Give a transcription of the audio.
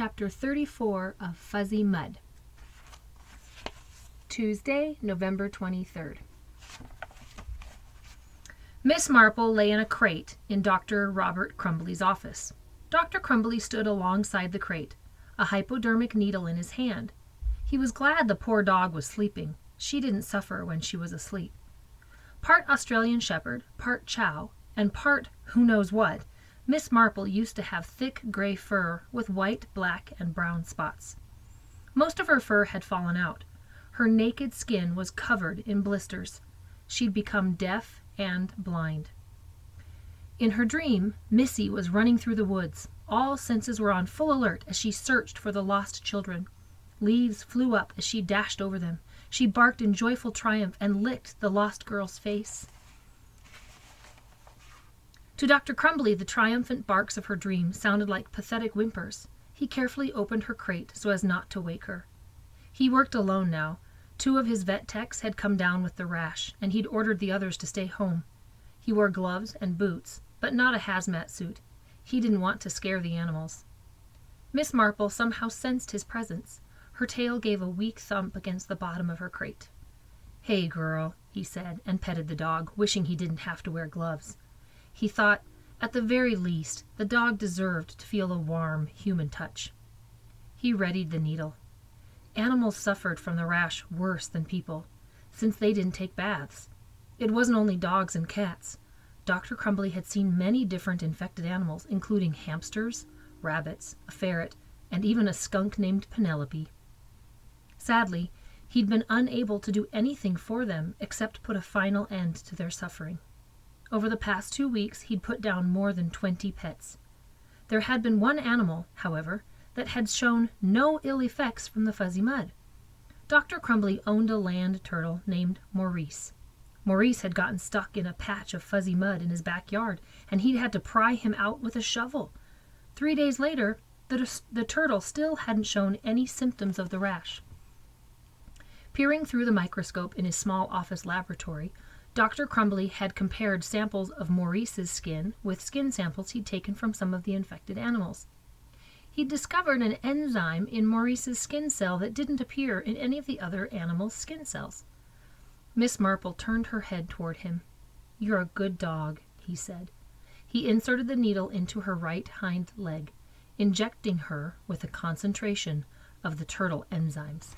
Chapter 34 of Fuzzy Mud. Tuesday, November 23rd. Miss Marple lay in a crate in Dr. Robert Crumbly's office. Dr. Crumbly stood alongside the crate, a hypodermic needle in his hand. He was glad the poor dog was sleeping. She didn't suffer when she was asleep. Part Australian Shepherd, part Chow, and part who knows what, Miss Marple used to have thick gray fur with white, black, and brown spots. Most of her fur had fallen out. Her naked skin was covered in blisters. She'd become deaf and blind. In her dream, Missy was running through the woods. All senses were on full alert as she searched for the lost children. Leaves flew up as she dashed over them. She barked in joyful triumph and licked the lost girl's face. To Dr. Crumbly, the triumphant barks of her dream sounded like pathetic whimpers. He carefully opened her crate so as not to wake her. He worked alone now. 2 of his vet techs had come down with the rash, and he'd ordered the others to stay home. He wore gloves and boots, but not a hazmat suit. He didn't want to scare the animals. Miss Marple somehow sensed his presence. Her tail gave a weak thump against the bottom of her crate. "Hey, girl," he said, and petted the dog, wishing he didn't have to wear gloves. He thought, at the very least, the dog deserved to feel a warm, human touch. He readied the needle. Animals suffered from the rash worse than people, since they didn't take baths. It wasn't only dogs and cats. Dr. Crumbly had seen many different infected animals, including hamsters, rabbits, a ferret, and even a skunk named Penelope. Sadly, he'd been unable to do anything for them except put a final end to their suffering. Over the past 2 weeks, he'd put down more than 20 pets. There had been one animal, however, that had shown no ill effects from the fuzzy mud. Dr. Crumbly owned a land turtle named Maurice. Maurice had gotten stuck in a patch of fuzzy mud in his backyard, and he'd had to pry him out with a shovel. 3 days later, the turtle still hadn't shown any symptoms of the rash. Peering through the microscope in his small office laboratory, Dr. Crumbly had compared samples of Maurice's skin with skin samples he'd taken from some of the infected animals. He'd discovered an enzyme in Maurice's skin cell that didn't appear in any of the other animals' skin cells. Miss Marple turned her head toward him. "You're a good dog," he said. He inserted the needle into her right hind leg, injecting her with a concentration of the turtle enzymes.